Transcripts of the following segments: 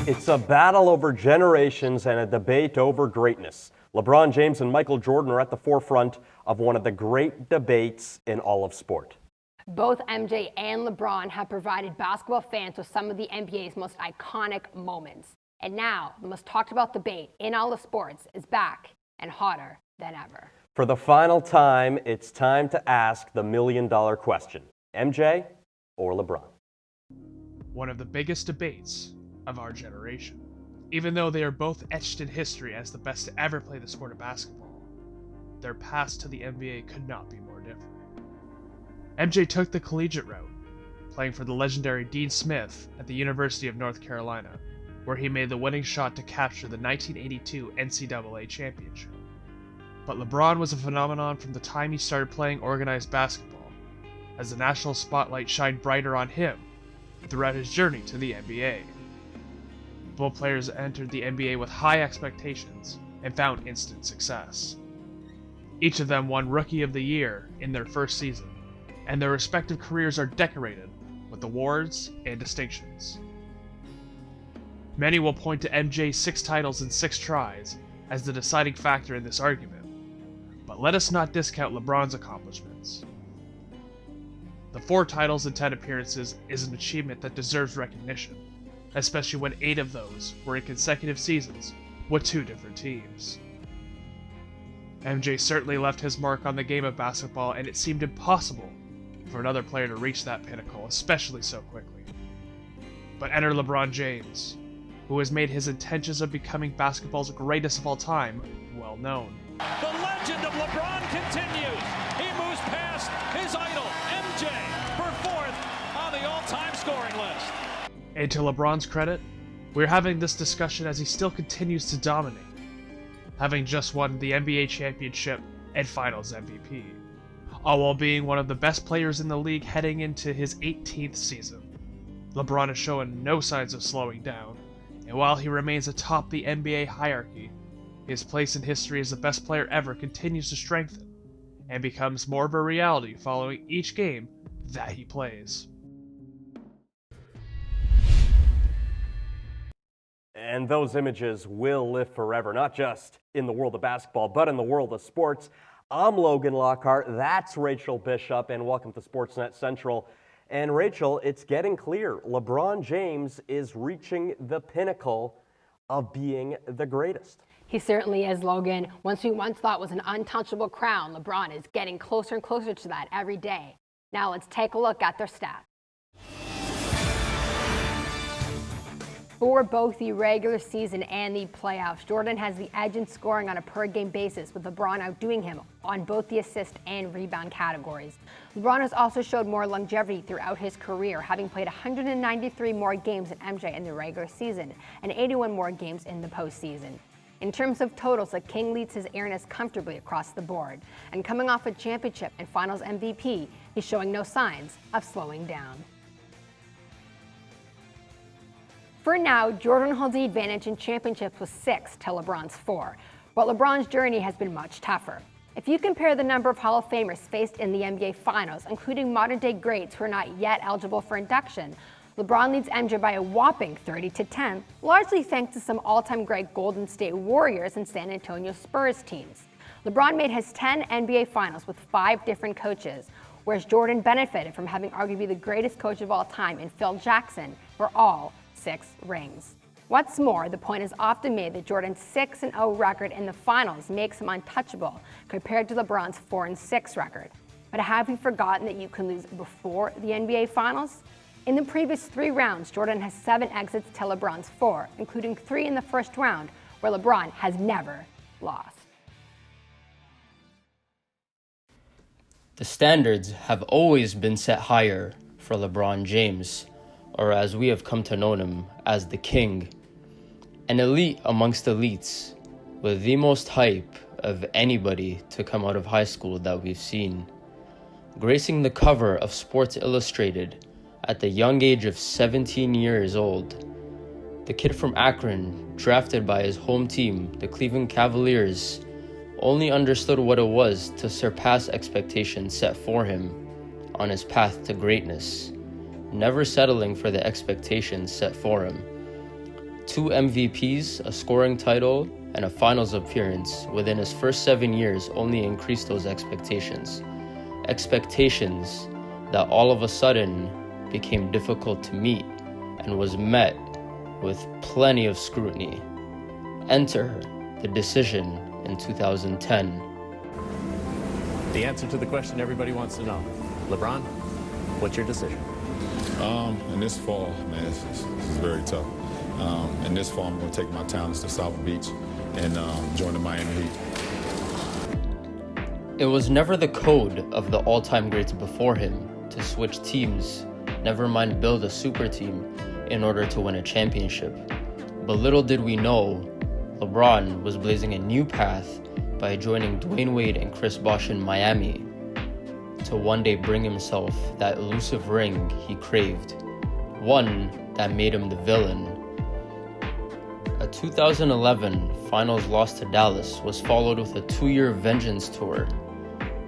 It's a battle over generations and a debate over greatness. LeBron James and Michael Jordan are at the forefront of one of the great debates in all of sport. Both MJ and LeBron have provided basketball fans with some of the NBA's most iconic moments. And now, the most talked about debate in all of sports is back and hotter than ever. For the final time, it's time to ask the million-dollar question. MJ or LeBron? One of the biggest debates of our generation. Even though they are both etched in history as the best to ever play the sport of basketball, their path to the NBA could not be more different. MJ took the collegiate route, playing for the legendary Dean Smith at the University of North Carolina, where he made the winning shot to capture the 1982 NCAA championship. But LeBron was a phenomenon from the time he started playing organized basketball, as the national spotlight shined brighter on him throughout his journey to the NBA. Both players entered the NBA with high expectations and found instant success. Each of them won Rookie of the Year in their first season, and their respective careers are decorated with awards and distinctions. Many will point to MJ's 6 titles in 6 tries as the deciding factor in this argument, but let us not discount LeBron's accomplishments. The 4 titles and 10 appearances is an achievement that deserves recognition, especially when 8 of those were in consecutive seasons with 2 different teams. MJ certainly left his mark on the game of basketball, and it seemed impossible for another player to reach that pinnacle, especially so quickly. But enter LeBron James, who has made his intentions of becoming basketball's greatest of all time well known. The legend of LeBron continues. He moves past his idol, MJ, for 4th on the all-time scoring list. And to LeBron's credit, we're having this discussion as he still continues to dominate, having just won the NBA championship and Finals MVP, all while being one of the best players in the league heading into his 18th season. LeBron is showing no signs of slowing down, and while he remains atop the NBA hierarchy, his place in history as the best player ever continues to strengthen, and becomes more of a reality following each game that he plays. And those images will live forever, not just in the world of basketball, but in the world of sports. I'm Logan Lockhart, that's Rachel Bishop, and welcome to Sportsnet Central. And Rachel, it's getting clear, LeBron James is reaching the pinnacle of being the greatest. He certainly is, Logan. Once we once thought was an untouchable crown, LeBron is getting closer and closer to that every day. Now let's take a look at their stats. For both the regular season and the playoffs, Jordan has the edge in scoring on a per-game basis, with LeBron outdoing him on both the assist and rebound categories. LeBron has also showed more longevity throughout his career, having played 193 more games than MJ in the regular season and 81 more games in the postseason. In terms of totals, the King leads his airness comfortably across the board, and coming off a championship and Finals MVP, he's showing no signs of slowing down. For now, Jordan holds the advantage in championships with 6 to LeBron's 4, but LeBron's journey has been much tougher. If you compare the number of Hall of Famers faced in the NBA Finals, including modern-day greats who are not yet eligible for induction, LeBron leads MJ by a whopping 30-10, largely thanks to some all-time great Golden State Warriors and San Antonio Spurs teams. LeBron made his 10 NBA Finals with 5 different coaches, whereas Jordan benefited from having arguably the greatest coach of all time in Phil Jackson for all 6 rings. What's more, the point is often made that Jordan's 6-0 record in the finals makes him untouchable compared to LeBron's 4-6 record. But have we forgotten that you can lose before the NBA Finals? In the previous 3 rounds, Jordan has 7 exits to LeBron's 4, including 3 in the first round, where LeBron has never lost. The standards have always been set higher for LeBron James, or as we have come to know him as the King. An elite amongst elites, with the most hype of anybody to come out of high school that we've seen. Gracing the cover of Sports Illustrated at the young age of 17 years old, the kid from Akron, drafted by his home team, the Cleveland Cavaliers, only understood what it was to surpass expectations set for him on his path to greatness, never settling for the expectations set for him. 2 MVPs, a scoring title, and a finals appearance within his first 7 years only increased those expectations. Expectations that all of a sudden became difficult to meet and was met with plenty of scrutiny. Enter the decision in 2010. The answer to the question everybody wants to know. LeBron, what's your decision? In this fall, man, this is very tough. In this fall, I'm going to take my talents to South Beach and join the Miami Heat. It was never the code of the all-time greats before him to switch teams, never mind build a super team, in order to win a championship. But little did we know, LeBron was blazing a new path by joining Dwayne Wade and Chris Bosh in Miami to one day bring himself that elusive ring he craved, one that made him the villain. A 2011 finals loss to Dallas was followed with a 2-year vengeance tour,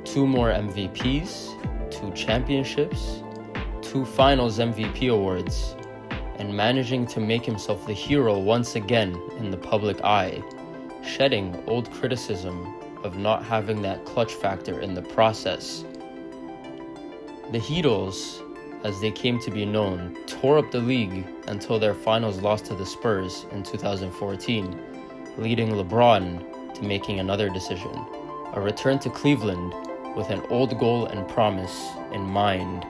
2 more MVPs, 2 championships, 2 finals MVP awards, and managing to make himself the hero once again in the public eye, shedding old criticism of not having that clutch factor in the process. The Heatles, as they came to be known, tore up the league until their finals loss to the Spurs in 2014, leading LeBron to making another decision, a return to Cleveland with an old goal and promise in mind.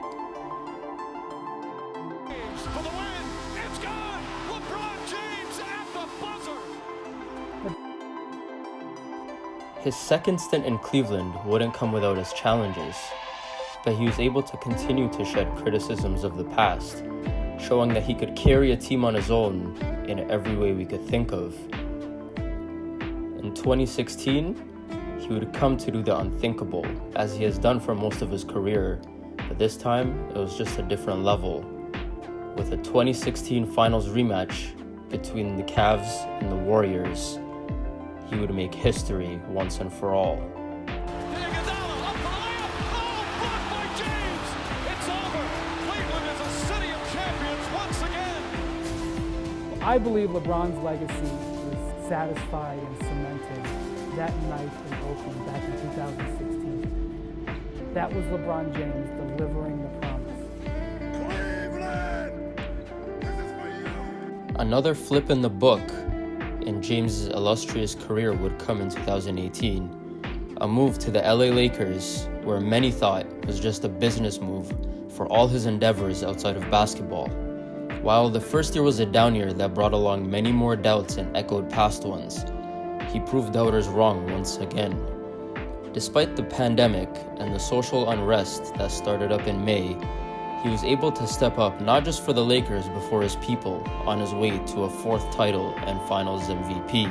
For the win, it's gone! LeBron James at the buzzer! His second stint in Cleveland wouldn't come without its challenges, but he was able to continue to shed criticisms of the past, showing that he could carry a team on his own in every way we could think of. In 2016, he would come to do the unthinkable, as he has done for most of his career, but this time it was just a different level, with a 2016 finals rematch between the Cavs and the Warriors. He would make history once and for all. I believe LeBron's legacy was satisfied and cemented that night in Oakland back in 2016. That was LeBron James delivering the promise. Cleveland! This is for you! Another flip in the book in James' illustrious career would come in 2018. A move to the LA Lakers, where many thought was just a business move for all his endeavors outside of basketball. While the first year was a down year that brought along many more doubts and echoed past ones, he proved doubters wrong once again. Despite the pandemic and the social unrest that started up in May, he was able to step up not just for the Lakers but for his people on his way to a 4th title and Finals MVP.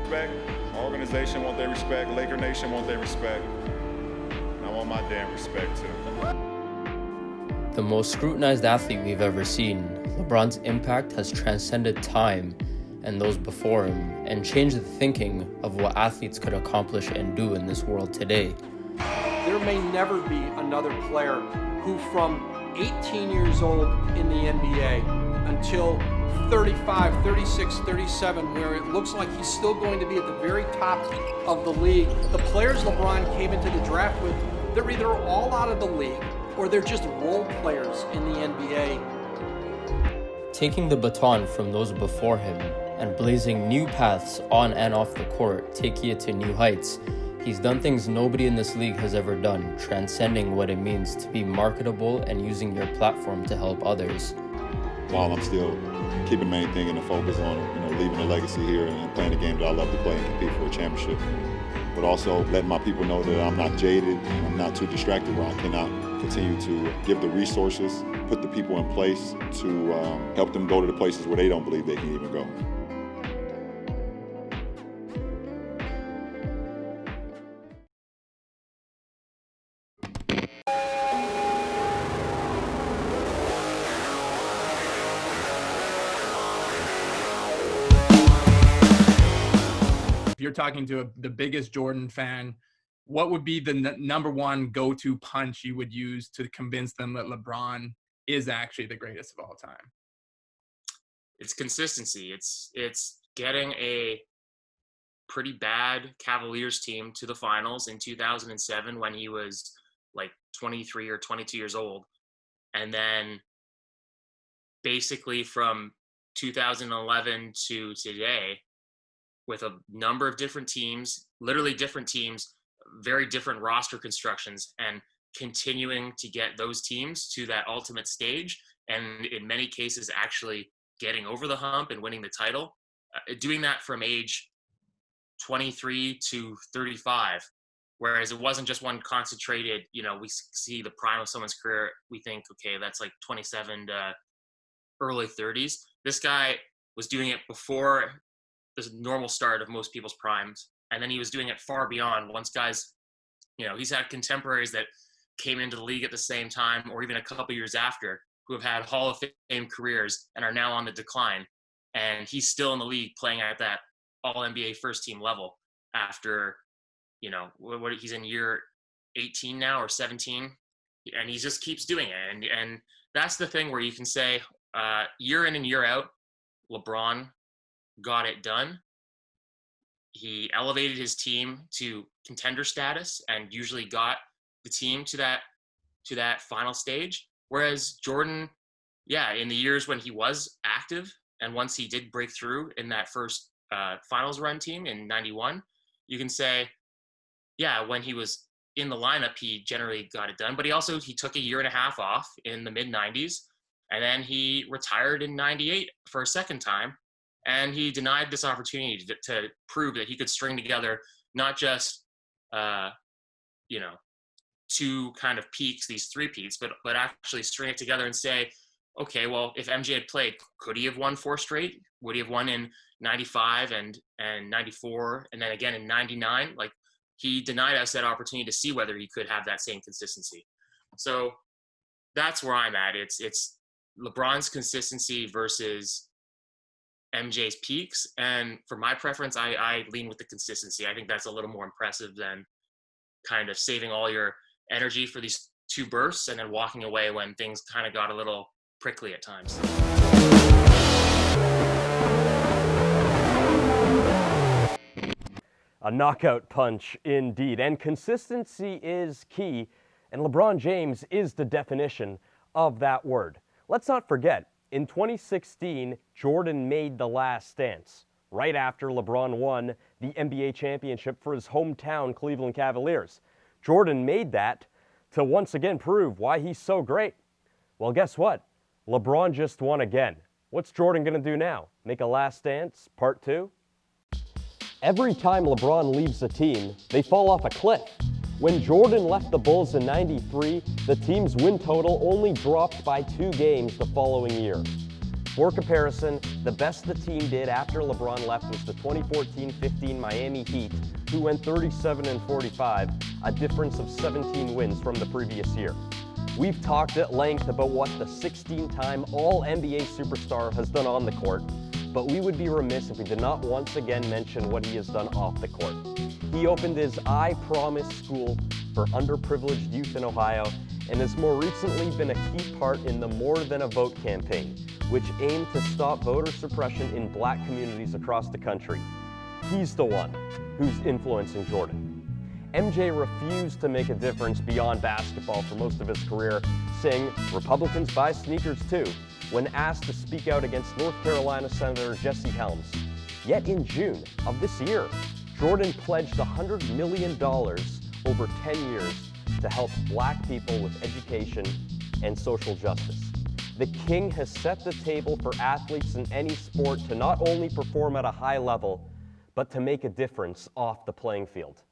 Respect. My organization want their respect. Laker Nation want their respect. And I want my damn respect too. The most scrutinized athlete we've ever seen, LeBron's impact has transcended time and those before him and changed the thinking of what athletes could accomplish and do in this world today. There may never be another player who from 18 years old in the NBA until 35, 36, 37, where it looks like he's still going to be at the very top of the league. The players LeBron came into the draft with, they're either all out of the league or they're just role players in the NBA. Taking the baton from those before him and blazing new paths on and off the court, taking it to new heights, he's done things nobody in this league has ever done, transcending what it means to be marketable and using your platform to help others. While I'm still keeping the main thing in the focus on, leaving a legacy here and playing the game that I love to play and compete for a championship. But also letting my people know that I'm not jaded, I'm not too distracted where I cannot continue to give the resources, put the people in place to help them go to the places where they don't believe they can even go. If you're talking to the biggest Jordan fan, what would be the number one go-to punch you would use to convince them that LeBron is actually the greatest of all time? It's consistency. It's getting a pretty bad Cavaliers team to the finals in 2007 when he was like 23 or 22 years old. And then basically from 2011 to today, with a number of different teams, literally different teams, very different roster constructions, and continuing to get those teams to that ultimate stage, and in many cases actually getting over the hump and winning the title. Doing that from age 23 to 35, whereas it wasn't just one concentrated, we see the prime of someone's career, we think, okay, that's like 27 to early 30s. This guy was doing it before the normal start of most people's primes, and then he was doing it far beyond. Once guys, he's had contemporaries that came into the league at the same time or even a couple years after who have had Hall of Fame careers and are now on the decline, and he's still in the league playing at that All-NBA first team level after, what he's in year 18 now or 17, and he just keeps doing it. And that's the thing where you can say year in and year out, LeBron got it done. He elevated his team to contender status and usually got the team to that final stage. Whereas Jordan, in the years when he was active and once he did break through in that first finals run team in 91, you can say, when he was in the lineup, he generally got it done. But he took a year and a half off in the mid 90s, and then he retired in 98 for a second time. And he denied this opportunity to prove that he could string together not just, two kind of peaks, these three-peats, but actually string it together and say, okay, well, if MJ had played, could he have won 4 straight? Would he have won in 95 and 94 and then again in 99? Like, he denied us that opportunity to see whether he could have that same consistency. So that's where I'm at. It's LeBron's consistency versus MJ's peaks, and for my preference, I lean with the consistency. I think that's a little more impressive than kind of saving all your energy for these 2 bursts and then walking away when things kind of got a little prickly at times. A knockout punch indeed, and consistency is key, and LeBron James is the definition of that word. Let's not forget, in 2016, Jordan made the last dance, right after LeBron won the NBA championship for his hometown Cleveland Cavaliers. Jordan made that to once again prove why he's so great. Well, guess what? LeBron just won again. What's Jordan going to do now? Make a last dance, part 2? Every time LeBron leaves a team, they fall off a cliff. When Jordan left the Bulls in '93, the team's win total only dropped by 2 games the following year. For comparison, the best the team did after LeBron left was the 2014-15 Miami Heat, who went 37-45, a difference of 17 wins from the previous year. We've talked at length about what the 16-time All-NBA superstar has done on the court, but we would be remiss if we did not once again mention what he has done off the court. He opened his I Promise school for underprivileged youth in Ohio and has more recently been a key part in the More Than a Vote campaign, which aimed to stop voter suppression in black communities across the country. He's the one who's influencing Jordan. MJ refused to make a difference beyond basketball for most of his career, saying Republicans buy sneakers too, when asked to speak out against North Carolina Senator Jesse Helms. Yet in June of this year, Jordan pledged $100 million over 10 years to help black people with education and social justice. The King has set the table for athletes in any sport to not only perform at a high level, but to make a difference off the playing field.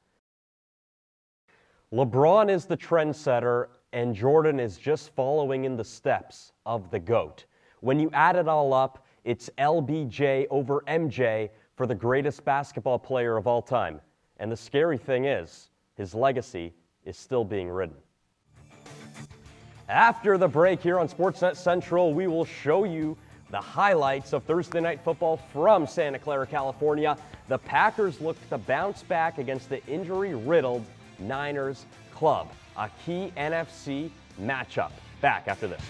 LeBron is the trendsetter, and Jordan is just following in the steps of the GOAT. When you add it all up, it's LBJ over MJ for the greatest basketball player of all time. And the scary thing is, his legacy is still being written. After the break here on Sportsnet Central, we will show you the highlights of Thursday Night Football from Santa Clara, California. The Packers look to bounce back against the injury-riddled Niners club, a key NFC matchup. Back after this.